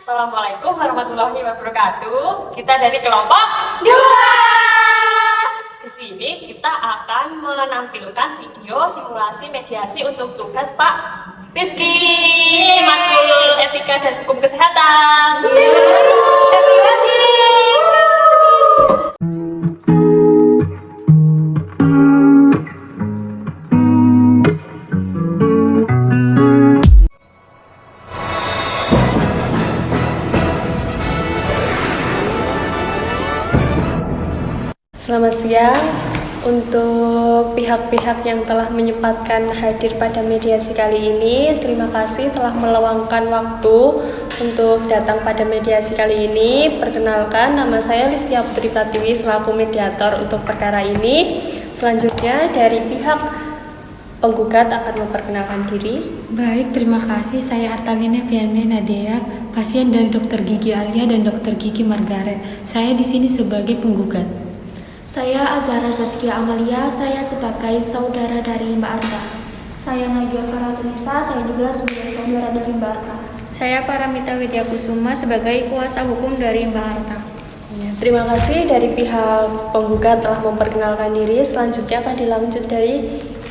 Assalamualaikum warahmatullahi wabarakatuh. Kita dari kelompok 2. Di sini kita akan menampilkan video simulasi mediasi untuk tugas Pak Rizky, matkul etika dan hukum kesehatan. Terima kasih. Selamat siang untuk pihak-pihak yang telah menyempatkan hadir pada mediasi kali ini. Terima kasih telah meluangkan waktu untuk datang pada mediasi kali ini. Perkenalkan, nama saya Listia Putri Pratiwi selaku mediator untuk perkara ini. Selanjutnya dari pihak penggugat akan memperkenalkan diri. Baik, terima kasih. Saya Artalina Viane Nadea, pasien dari Dr. Gigi Alia dan Dr. Gigi Margaret. Saya di sini sebagai penggugat. Saya Azhara Zaskia Amalia, saya sebagai saudara dari Mbak Arta. Saya Najwa Faratunisa, saya juga sebagai saudara dari Mbak Arta. Saya Paramita Widya Kusuma sebagai kuasa hukum dari Mbak Arta. Terima kasih dari pihak penggugat telah memperkenalkan diri. Selanjutnya akan dilanjut dari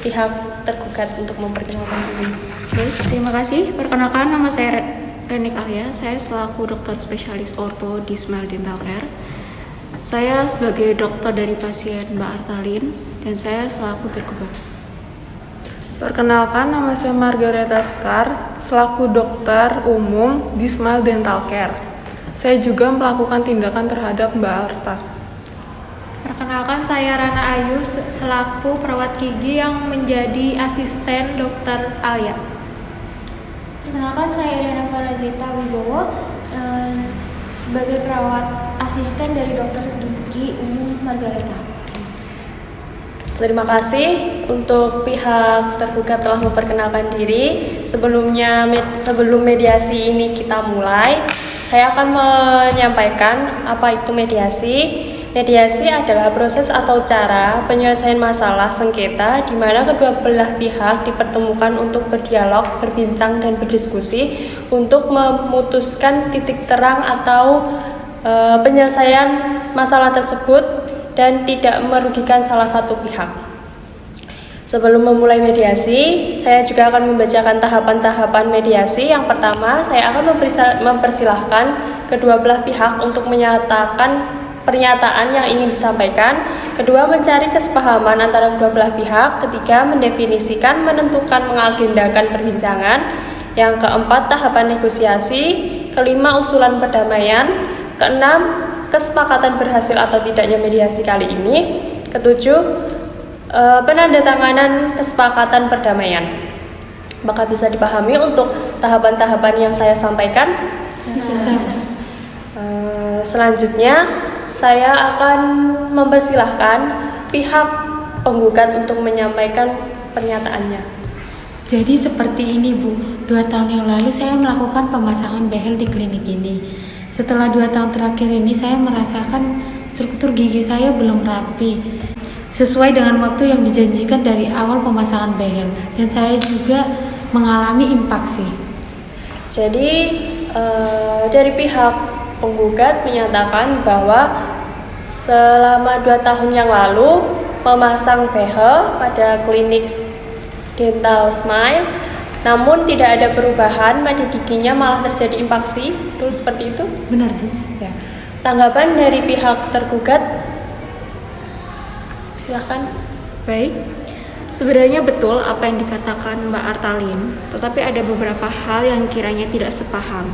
pihak tergugat untuk memperkenalkan diri. Baik, terima kasih. Perkenalkan, nama saya Reni Karya. Saya selaku dokter spesialis orto di Smile Dental Care. Saya sebagai dokter dari pasien Mbak Artalin dan saya selaku tergugat. Perkenalkan, nama saya Margareta Skar, selaku dokter umum di Smile Dental Care. Saya juga melakukan tindakan terhadap Mbak Arta. Perkenalkan, saya Rana Ayu selaku perawat gigi yang menjadi asisten dokter Alia. Perkenalkan, saya Diana Farazita Wibowo sebagai perawat asisten dari dokter gigi umum Margareta. Terima kasih untuk pihak tergugat telah memperkenalkan diri. Sebelum mediasi ini kita mulai, saya akan menyampaikan apa itu mediasi. Mediasi adalah proses atau cara penyelesaian masalah sengketa di mana kedua belah pihak dipertemukan untuk berdialog, berbincang, dan berdiskusi untuk memutuskan titik terang atau penyelesaian masalah tersebut dan tidak merugikan salah satu pihak. Sebelum memulai mediasi, saya juga akan membacakan tahapan-tahapan mediasi. Yang pertama, saya akan mempersilahkan kedua belah pihak untuk menyatakan pernyataan yang ingin disampaikan. Kedua, mencari kesepahaman antara kedua belah pihak. Ketiga, mendefinisikan, menentukan, mengagendakan perbincangan. Yang keempat, tahapan negosiasi. Kelima, usulan perdamaian. Keenam, kesepakatan berhasil atau tidaknya mediasi kali ini. Ketujuh, penandatanganan kesepakatan perdamaian. Maka bisa dipahami untuk tahapan-tahapan yang saya sampaikan? Selanjutnya, saya akan mempersilahkan pihak penggugat untuk menyampaikan pernyataannya. Jadi seperti ini, Bu. 2 tahun yang lalu saya melakukan pemasangan behel di klinik ini. Setelah 2 tahun terakhir ini saya merasakan struktur gigi saya belum rapi sesuai dengan waktu yang dijanjikan dari awal pemasangan behel, dan saya juga mengalami impaksi. Jadi dari pihak penggugat menyatakan bahwa selama 2 tahun yang lalu memasang behel pada klinik Dental Smile, namun tidak ada perubahan pada giginya, malah terjadi impaksi. Betul seperti itu? Benar, Bu. Ya. Tanggapan dari pihak tergugat, silakan. Baik, sebenarnya betul apa yang dikatakan Mbak Artalin, tetapi ada beberapa hal yang kiranya tidak sepaham.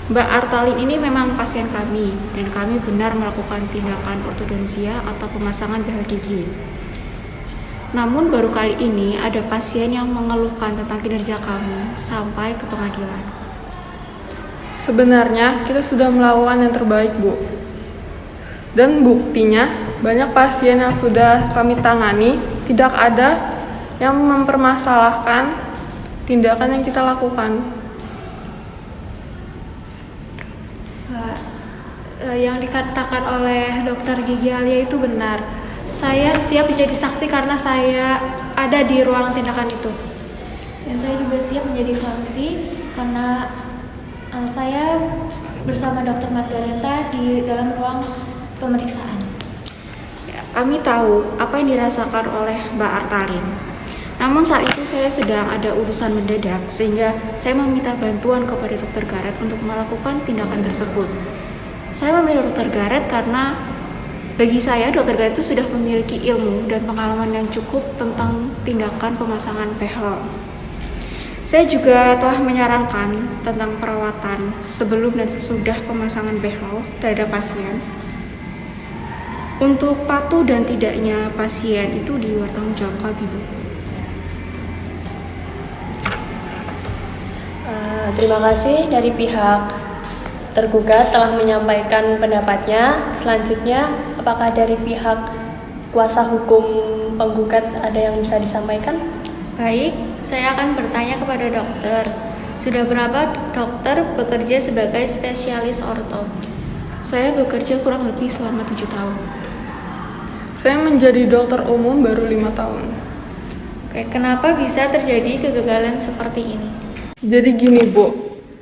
Mbak Artalin ini memang pasien kami, dan kami benar melakukan tindakan ortodonsia atau pemasangan behel gigi. Namun baru kali ini ada pasien yang mengeluhkan tentang kinerja kami sampai ke pengadilan. Sebenarnya kita sudah melakukan yang terbaik, Bu. Dan buktinya, banyak pasien yang sudah kami tangani tidak ada yang mempermasalahkan tindakan yang kita lakukan. Yang dikatakan oleh dokter Gigi Alia itu benar. Saya siap menjadi saksi karena saya ada di ruang tindakan itu. Dan saya juga siap menjadi saksi karena Saya bersama Dr. Margareta di dalam ruang pemeriksaan. Ya, kami tahu apa yang dirasakan oleh Mbak Artalin. Namun saat itu saya sedang ada urusan mendadak sehingga saya meminta bantuan kepada Dr. Garet untuk melakukan tindakan tersebut. Saya memilih Dr. Garet karena bagi saya Dr. Garet itu sudah memiliki ilmu dan pengalaman yang cukup tentang tindakan pemasangan behel. Saya juga telah menyarankan tentang perawatan sebelum dan sesudah pemasangan behel terhadap pasien. Untuk patuh dan tidaknya pasien itu di luar tanggung jawab kami, Bu. Terima kasih dari pihak tergugat telah menyampaikan pendapatnya. Selanjutnya, apakah dari pihak kuasa hukum penggugat ada yang bisa disampaikan? Baik, saya akan bertanya kepada dokter. Sudah berapa dokter bekerja sebagai spesialis orto? Saya bekerja kurang lebih selama 7 tahun. Saya menjadi dokter umum baru 5 tahun. Oke, kenapa bisa terjadi kegagalan seperti ini? Jadi gini Bu,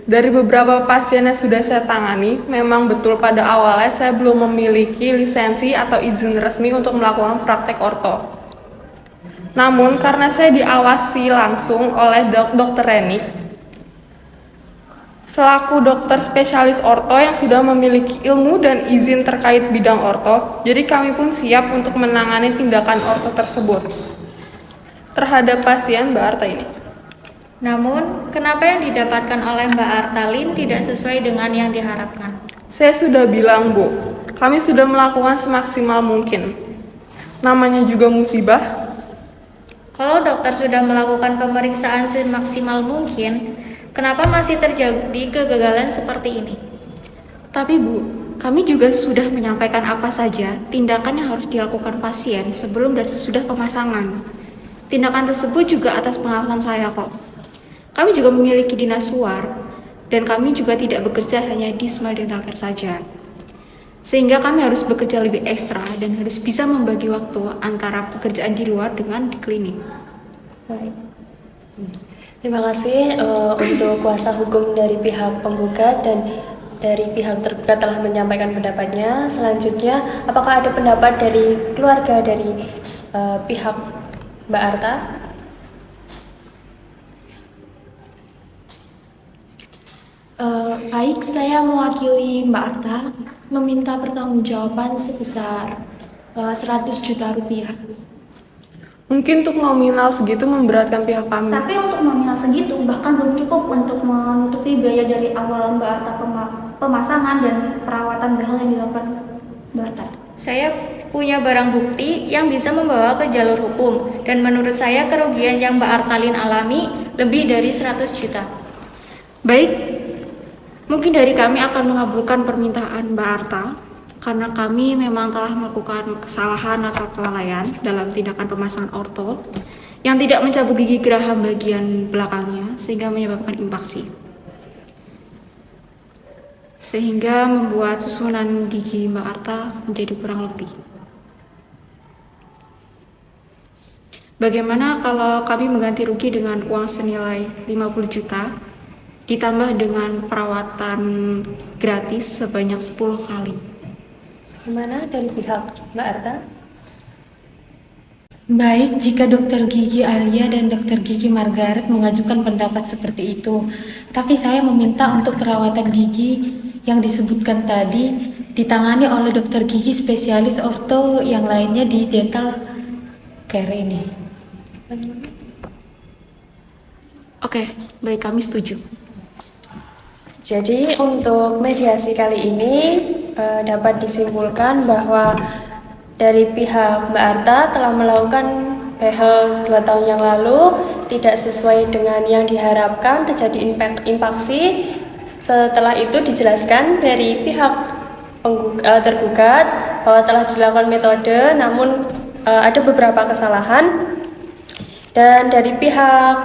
dari beberapa pasien yang sudah saya tangani, memang betul pada awalnya saya belum memiliki lisensi atau izin resmi untuk melakukan praktek orto. Namun karena saya diawasi langsung oleh Dr. Reni, selaku dokter spesialis orto yang sudah memiliki ilmu dan izin terkait bidang orto, jadi kami pun siap untuk menangani tindakan orto tersebut terhadap pasien Mbak Arta ini. Namun, kenapa yang didapatkan oleh Mbak Artalin tidak sesuai dengan yang diharapkan? Saya sudah bilang Bu, kami sudah melakukan semaksimal mungkin. Namanya juga musibah. Kalau dokter sudah melakukan pemeriksaan semaksimal mungkin, kenapa masih terjadi kegagalan seperti ini? Tapi Bu, kami juga sudah menyampaikan apa saja tindakan yang harus dilakukan pasien sebelum dan sesudah pemasangan. Tindakan tersebut juga atas pengawasan saya kok. Kami juga memiliki dinas luar, dan kami juga tidak bekerja hanya di Smile Dental Care saja. Sehingga kami harus bekerja lebih ekstra dan harus bisa membagi waktu antara pekerjaan di luar dengan di klinik. Baik. Terima kasih untuk kuasa hukum dari pihak penggugat dan dari pihak tergugat telah menyampaikan pendapatnya. Selanjutnya, apakah ada pendapat dari keluarga dari pihak Mbak Arta? Baik, saya mewakili Mbak Arta meminta pertanggungjawaban sebesar 100 juta rupiah. Mungkin untuk nominal segitu memberatkan pihak kami. Tapi untuk nominal segitu bahkan belum cukup untuk menutupi biaya dari awal Mbak Arta pemasangan dan perawatan behel yang dilakukan Mbak Arta. Saya punya barang bukti yang bisa membawa ke jalur hukum, dan menurut saya kerugian yang Mbak Artalin alami lebih dari 100 juta. Baik, mungkin dari kami akan mengabulkan permintaan Mbak Arta karena kami memang telah melakukan kesalahan atau kelalaian dalam tindakan pemasangan orto yang tidak mencabut gigi geraham bagian belakangnya sehingga menyebabkan impaksi. Sehingga membuat susunan gigi Mbak Arta menjadi kurang lebih. Bagaimana kalau kami mengganti rugi dengan uang senilai 50 juta ditambah dengan perawatan gratis sebanyak 10 kali? Gimana dari pihak Mbak Arta? Baik, jika dokter gigi Alia dan dokter gigi Margaret mengajukan pendapat seperti itu, tapi saya meminta untuk perawatan gigi yang disebutkan tadi ditangani oleh dokter gigi spesialis orto yang lainnya di dental care ini. Oke, baik, kami setuju. Jadi untuk mediasi kali ini dapat disimpulkan bahwa dari pihak Mbak Arta telah melakukan behel 2 tahun yang lalu tidak sesuai dengan yang diharapkan, terjadi impaksi. Setelah itu dijelaskan dari pihak tergugat bahwa telah dilakukan metode, namun ada beberapa kesalahan. Dan dari pihak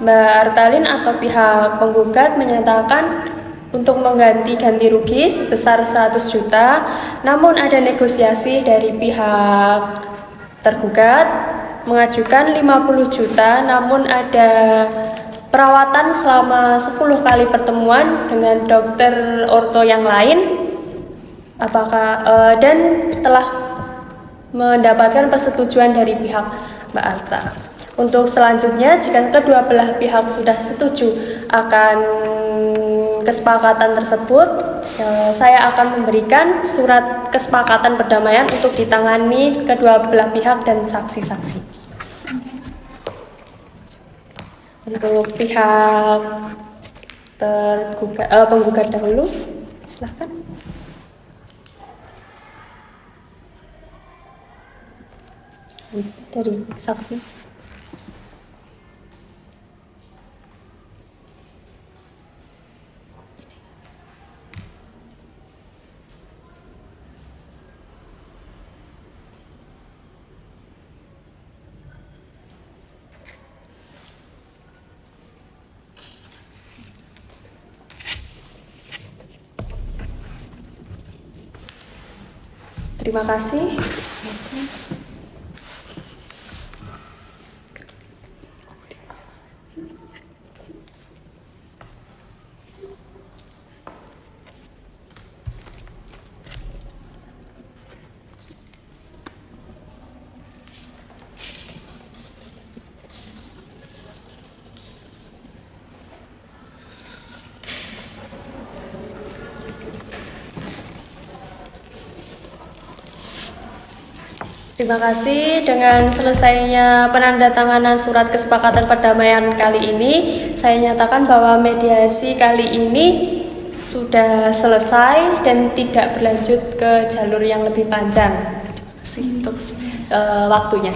Mbak Artalin atau pihak penggugat menyatakan untuk ganti rugi sebesar 100 juta, namun ada negosiasi dari pihak tergugat mengajukan 50 juta, namun ada perawatan selama 10 kali pertemuan dengan dokter orto yang lain, dan telah mendapatkan persetujuan dari pihak Mbak Arta. Untuk selanjutnya, jika kedua belah pihak sudah setuju akan kesepakatan tersebut, saya akan memberikan surat kesepakatan perdamaian untuk ditangani kedua belah pihak dan saksi-saksi. Untuk pihak penggugat dahulu, silakan. Dari saksi. Terima kasih. Terima kasih. Dengan selesainya penandatanganan surat kesepakatan perdamaian kali ini, saya nyatakan bahwa mediasi kali ini sudah selesai dan tidak berlanjut ke jalur yang lebih panjang. Terima kasih untuk waktunya.